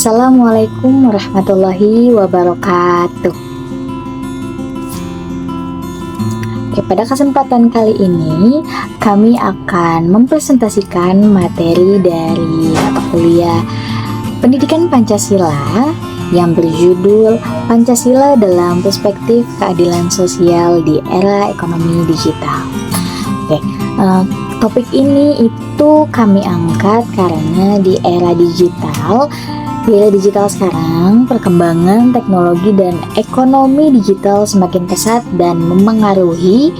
Assalamualaikum warahmatullahi wabarakatuh. Oke, pada kesempatan kali ini kami akan mempresentasikan materi dari mata kuliah Pendidikan Pancasila yang berjudul Pancasila dalam Perspektif Keadilan Sosial di Era Ekonomi Digital. Oke, topik ini itu kami angkat karena di era digital sekarang perkembangan teknologi dan ekonomi digital semakin pesat dan memengaruhi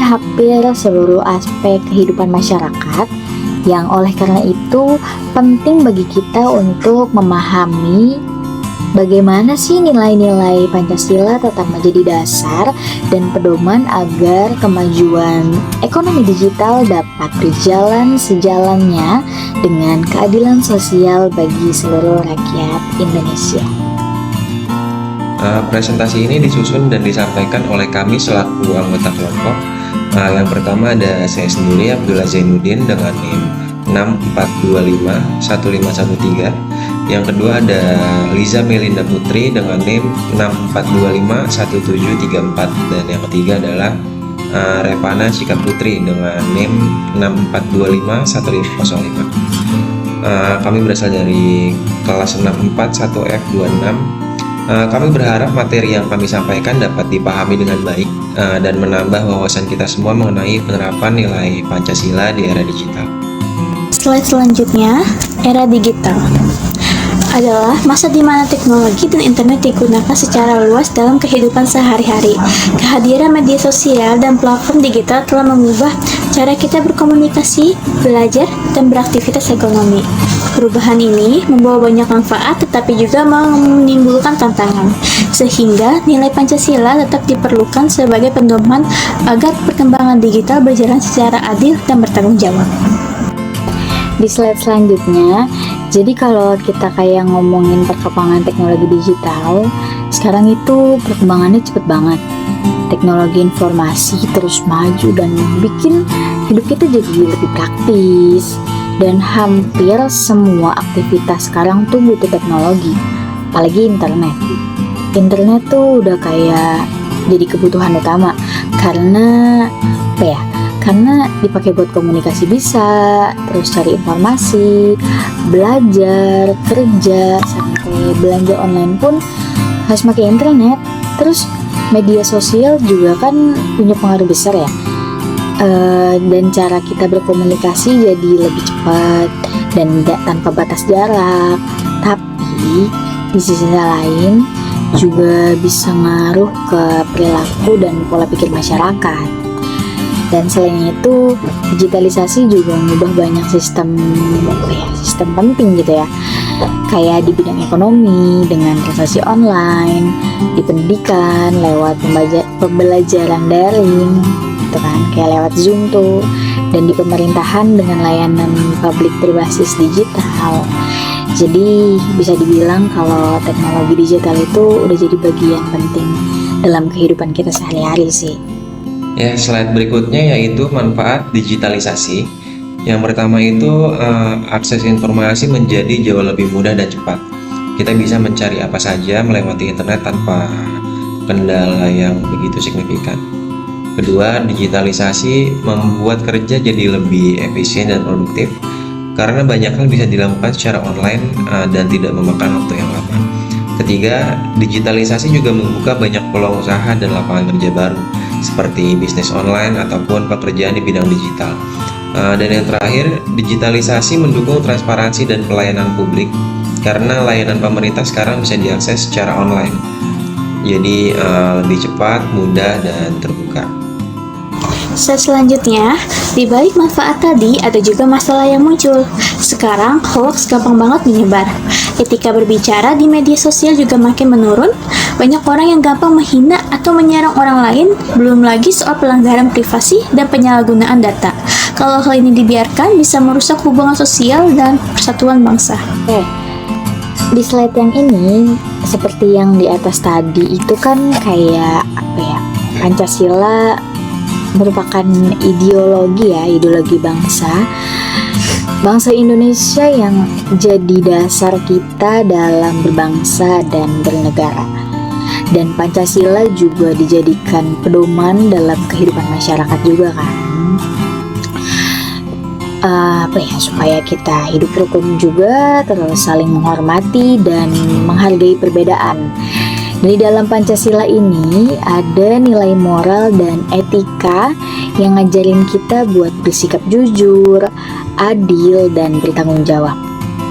hampir seluruh aspek kehidupan masyarakat, yang oleh karena itu penting bagi kita untuk memahami bagaimana sih nilai-nilai Pancasila tetap menjadi dasar dan pedoman agar kemajuan ekonomi digital dapat berjalan sejalannya dengan keadilan sosial bagi seluruh rakyat Indonesia. Presentasi ini disusun dan disampaikan oleh kami selaku anggota kelompok. Yang pertama ada saya sendiri, Abdullah Zainuddin, dengan NIM 64251513. Yang kedua ada Liza Melinda Putri dengan NIM 64251734. Dan yang ketiga adalah Revana Sikap Putri dengan NIM 64251505. Kami berasal dari kelas 641F26. Kami berharap materi yang kami sampaikan dapat dipahami dengan baik dan menambah wawasan kita semua mengenai penerapan nilai Pancasila di era digital. Slide selanjutnya, era digital adalah masa di mana teknologi dan internet digunakan secara luas dalam kehidupan sehari-hari. Kehadiran media sosial dan platform digital telah mengubah cara kita berkomunikasi, belajar, dan beraktivitas ekonomi. Perubahan ini membawa banyak manfaat tetapi juga menimbulkan tantangan, sehingga nilai Pancasila tetap diperlukan sebagai pedoman agar perkembangan digital berjalan secara adil dan bertanggung jawab. Di slide selanjutnya, jadi kalau kita kayak ngomongin perkembangan teknologi digital, sekarang itu perkembangannya cepet banget. Teknologi informasi terus maju dan bikin hidup kita jadi lebih praktis. Dan hampir semua aktivitas sekarang tuh butuh teknologi, apalagi internet. Internet tuh udah kayak jadi kebutuhan utama karena karena dipakai buat komunikasi bisa, terus cari informasi, belajar, kerja, sampai belanja online pun harus pakai internet. Terus media sosial juga kan punya pengaruh besar ya. Dan cara kita berkomunikasi jadi lebih cepat dan tanpa batas jarak. Tapi di sisi lain juga bisa ngaruh ke perilaku dan pola pikir masyarakat. Dan selain itu, digitalisasi juga mengubah banyak sistem penting gitu ya. Kayak di bidang ekonomi dengan transaksi online, di pendidikan lewat pembelajaran daring, gitu kan, kayak lewat Zoom tuh, dan di pemerintahan dengan layanan publik berbasis digital. Jadi bisa dibilang kalau teknologi digital itu udah jadi bagian penting dalam kehidupan kita sehari-hari sih. Ya, slide berikutnya yaitu manfaat digitalisasi. Yang pertama itu akses informasi menjadi jauh lebih mudah dan cepat. Kita bisa mencari apa saja melewati internet tanpa kendala yang begitu signifikan. Kedua, digitalisasi membuat kerja jadi lebih efisien dan produktif karena banyak hal bisa dilakukan secara online dan tidak memakan waktu yang lama. Ketiga, digitalisasi juga membuka banyak peluang usaha dan lapangan kerja baru seperti bisnis online ataupun pekerjaan di bidang digital. Dan yang terakhir, digitalisasi mendukung transparansi dan pelayanan publik karena layanan pemerintah sekarang bisa diakses secara online. Jadi lebih cepat, mudah, dan terbuka. Selanjutnya, di balik manfaat tadi ada juga masalah yang muncul. Sekarang hoax gampang banget menyebar. Ketika berbicara di media sosial juga makin menurun. Banyak orang yang gampang menghina atau menyerang orang lain, belum lagi soal pelanggaran privasi dan penyalahgunaan data. Kalau hal ini dibiarkan bisa merusak hubungan sosial dan persatuan bangsa. Di slide yang ini, seperti yang di atas tadi itu kan kayak Pancasila merupakan ideologi bangsa bangsa Indonesia yang jadi dasar kita dalam berbangsa dan bernegara. Dan Pancasila juga dijadikan pedoman dalam kehidupan masyarakat juga kan. Supaya kita hidup rukun juga, terus saling menghormati dan menghargai perbedaan. Di dalam Pancasila ini ada nilai moral dan etika yang ngajarin kita buat bersikap jujur, adil, dan bertanggung jawab.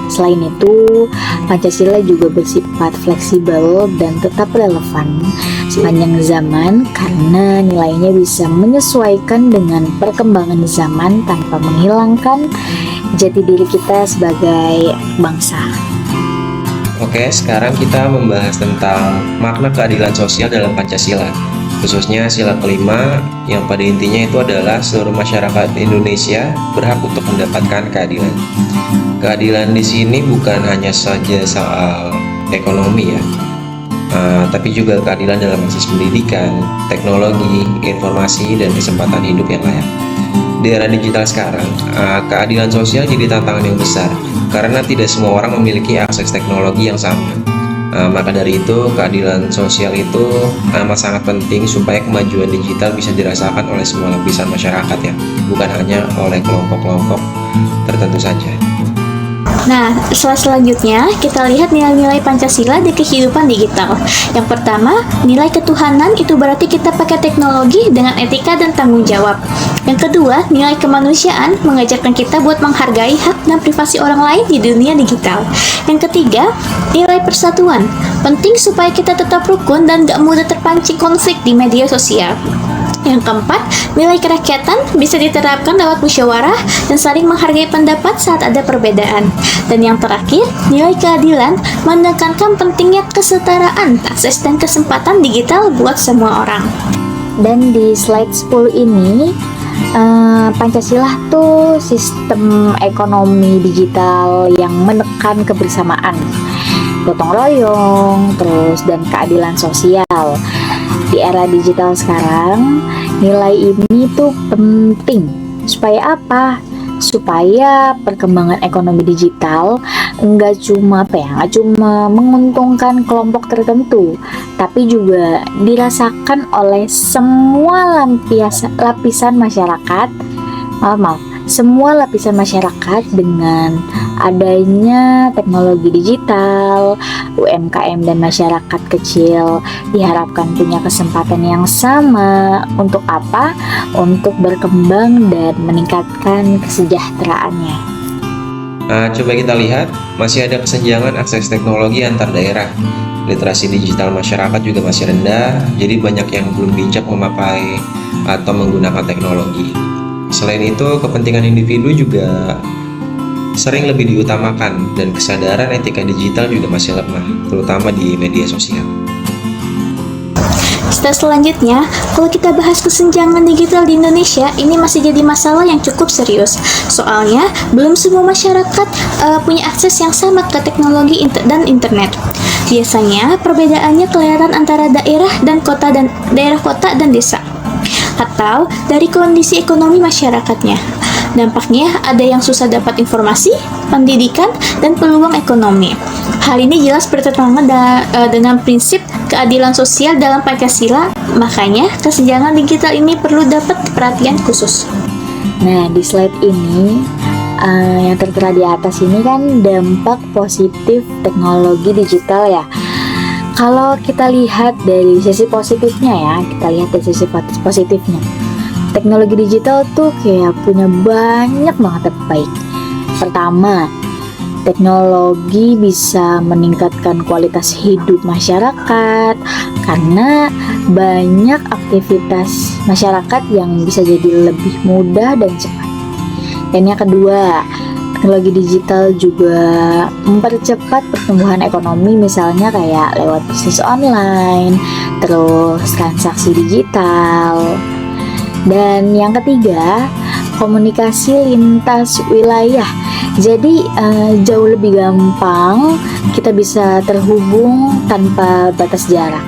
Selain itu, Pancasila juga bersifat fleksibel dan tetap relevan sepanjang zaman karena nilainya bisa menyesuaikan dengan perkembangan zaman tanpa menghilangkan jati diri kita sebagai bangsa. Oke, sekarang kita membahas tentang makna keadilan sosial dalam Pancasila, khususnya sila kelima yang pada intinya itu adalah seluruh masyarakat Indonesia berhak untuk mendapatkan keadilan. Keadilan di sini bukan hanya saja soal ekonomi ya, tapi juga keadilan dalam akses pendidikan, teknologi, informasi, dan kesempatan hidup yang layak. Di era digital sekarang, keadilan sosial jadi tantangan yang besar karena tidak semua orang memiliki akses teknologi yang sama. Maka dari itu, keadilan sosial itu amat sangat penting supaya kemajuan digital bisa dirasakan oleh semua lapisan masyarakat ya, bukan hanya oleh kelompok-kelompok tertentu saja. Nah, selanjutnya kita lihat nilai-nilai Pancasila di kehidupan digital. Yang pertama, nilai ketuhanan itu berarti kita pakai teknologi dengan etika dan tanggung jawab. Yang kedua, nilai kemanusiaan mengajarkan kita buat menghargai hak dan privasi orang lain di dunia digital. Yang ketiga, nilai persatuan. Penting supaya kita tetap rukun dan gak mudah terpancing konflik di media sosial. Yang keempat, nilai kerakyatan bisa diterapkan lewat musyawarah dan saling menghargai pendapat saat ada perbedaan. Dan yang terakhir, nilai keadilan menekankan pentingnya kesetaraan, akses dan kesempatan digital buat semua orang. Dan di slide 10 ini, Pancasila tuh sistem ekonomi digital yang menekan kebersamaan, gotong royong, terus dan keadilan sosial. Di era digital sekarang, nilai ini tuh penting. Supaya apa? Supaya perkembangan ekonomi digital nggak cuma menguntungkan kelompok tertentu, tapi juga dirasakan oleh semua lapisan masyarakat. Semua lapisan masyarakat dengan adanya teknologi digital, UMKM dan masyarakat kecil diharapkan punya kesempatan yang sama. Untuk apa? Untuk berkembang dan meningkatkan kesejahteraannya. Coba kita lihat, masih ada kesenjangan akses teknologi antar daerah. Literasi digital masyarakat juga masih rendah, jadi banyak yang belum bijak memakai atau menggunakan teknologi. Selain itu, kepentingan individu juga sering lebih diutamakan dan kesadaran etika digital juga masih lemah, terutama di media sosial. Selanjutnya, kalau kita bahas kesenjangan digital di Indonesia, ini masih jadi masalah yang cukup serius. Soalnya, belum semua masyarakat punya akses yang sama ke teknologi dan internet. Biasanya, perbedaannya kelihatan antara daerah kota dan desa, atau dari kondisi ekonomi masyarakatnya. Dampaknya ada yang susah dapat informasi, pendidikan, dan peluang ekonomi. Hal ini jelas bertentangan dengan prinsip keadilan sosial dalam Pancasila, makanya kesenjangan digital ini perlu dapat perhatian khusus. Nah, di slide ini yang tertera di atas ini kan dampak positif teknologi digital ya. Kalau kita lihat dari sisi positifnya teknologi digital tuh kayak punya banyak banget baik. Pertama, teknologi bisa meningkatkan kualitas hidup masyarakat karena banyak aktivitas masyarakat yang bisa jadi lebih mudah dan cepat. Dan yang kedua, teknologi digital juga mempercepat pertumbuhan ekonomi, misalnya kayak lewat bisnis online, terus transaksi digital. Dan yang ketiga, komunikasi lintas wilayah. Jadi jauh lebih gampang kita bisa terhubung tanpa batas jarak.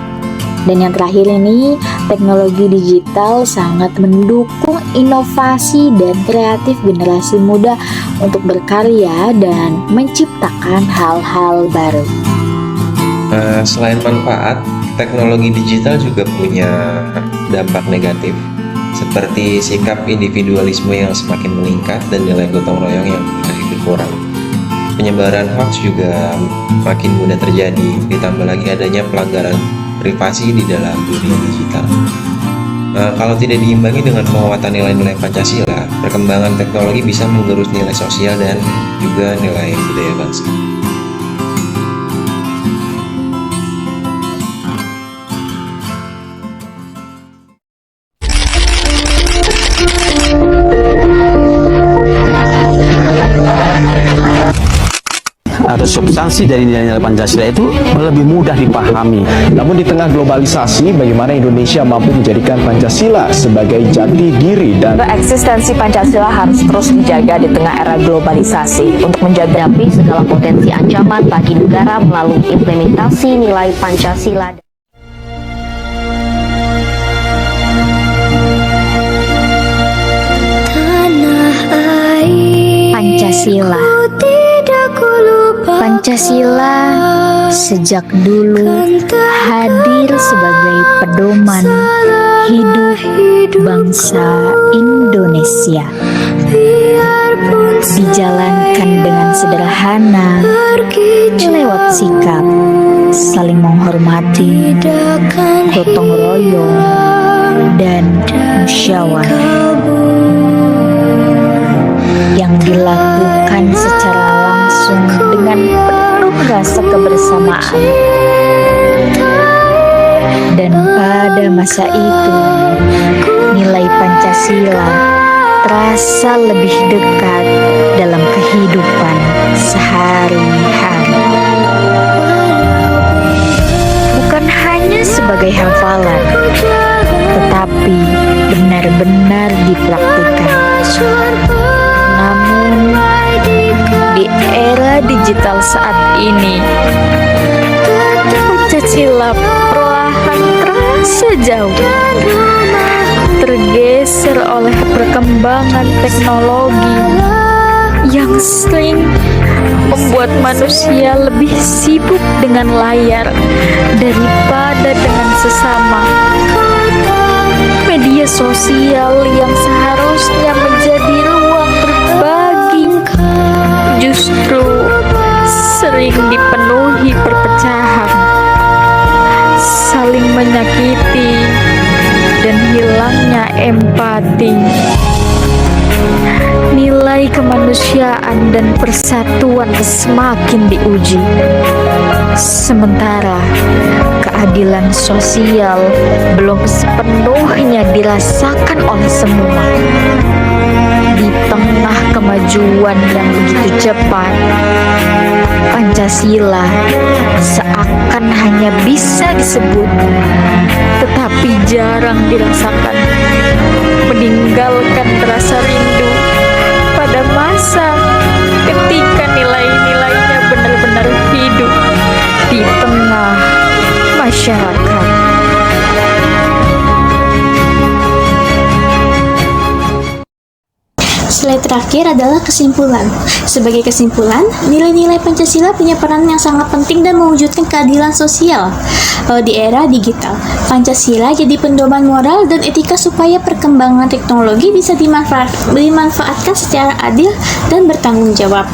Dan yang terakhir ini, teknologi digital sangat mendukung inovasi dan kreatif generasi muda untuk berkarya dan menciptakan hal-hal baru. Selain manfaat, teknologi digital juga punya dampak negatif, seperti sikap individualisme yang semakin meningkat dan nilai gotong royong yang masih berkurang. Penyebaran hoax juga makin mudah terjadi, ditambah lagi adanya pelanggaran privasi di dalam dunia digital. Kalau tidak diimbangi dengan penguatan nilai-nilai Pancasila, perkembangan teknologi bisa menggerus nilai sosial dan juga nilai budaya bangsa. Atau substansi dari nilai-nilai Pancasila itu lebih mudah dipahami. Namun di tengah globalisasi, bagaimana Indonesia mampu menjadikan Pancasila sebagai jati diri dan Eksistensi Pancasila harus terus dijaga di tengah era globalisasi untuk menghadapi segala potensi ancaman bagi negara melalui implementasi nilai Pancasila. Pancasila. Pancasila sejak dulu hadir sebagai pedoman hidup bangsa Indonesia. Dijalankan dengan sederhana lewat sikap saling menghormati, gotong royong, dan musyawarah yang dilakukan secara langsung dengan penuh rasa kebersamaan. Dan pada masa itu, nilai Pancasila terasa lebih dekat dalam kehidupan sehari-hari. Bukan hanya sebagai hafalan, tetapi benar-benar dipraktikkan. Namun, di era digital saat ini, Pancasila perlahan terasa jauh, tergeser oleh perkembangan teknologi yang sering membuat manusia lebih sibuk dengan layar daripada dengan sesama. Media sosial yang seharusnya menjadi ruang berbagi justru sering dipenuhi perpecahan, saling menyakiti, dan hilangnya empati. Nilai kemanusiaan dan persatuan semakin diuji, sementara keadilan sosial belum sepenuhnya dirasakan oleh semua. Di tengah kemajuan yang begitu cepat, Pancasila seakan hanya bisa disebut, tetapi jarang dirasakan, meninggalkan rasa rindu pada masa ketika nilai-nilainya benar-benar hidup di tengah masyarakat. Slide terakhir adalah kesimpulan. Sebagai kesimpulan, nilai-nilai Pancasila punya peran yang sangat penting dan mewujudkan keadilan sosial di era digital. Pancasila jadi pedoman moral dan etika supaya perkembangan teknologi bisa dimanfaatkan secara adil dan bertanggung jawab.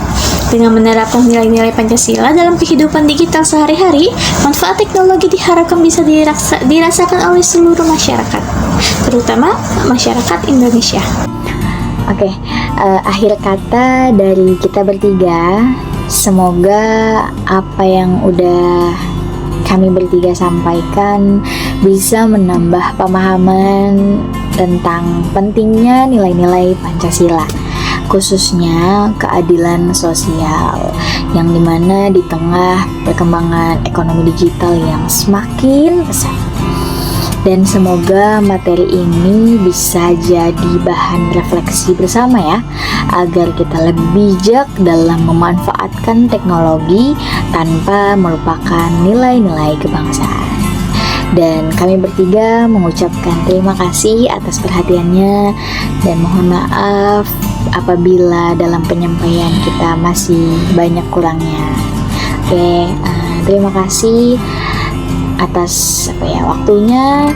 Dengan menerapkan nilai-nilai Pancasila dalam kehidupan digital sehari-hari, manfaat teknologi diharapkan bisa dirasakan oleh seluruh masyarakat, terutama masyarakat Indonesia. Oke, akhir kata dari kita bertiga, semoga apa yang udah kami bertiga sampaikan bisa menambah pemahaman tentang pentingnya nilai-nilai Pancasila, khususnya keadilan sosial, yang dimana di tengah perkembangan ekonomi digital yang semakin pesat. Dan semoga materi ini bisa jadi bahan refleksi bersama ya, agar kita lebih bijak dalam memanfaatkan teknologi tanpa melupakan nilai-nilai kebangsaan. Dan kami bertiga mengucapkan terima kasih atas perhatiannya dan mohon maaf apabila dalam penyampaian kita masih banyak kurangnya. Oke, terima kasih atas waktunya.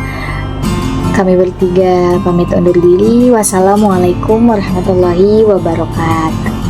Kami bertiga pamit undur diri. Wassalamualaikum warahmatullahi wabarakatuh.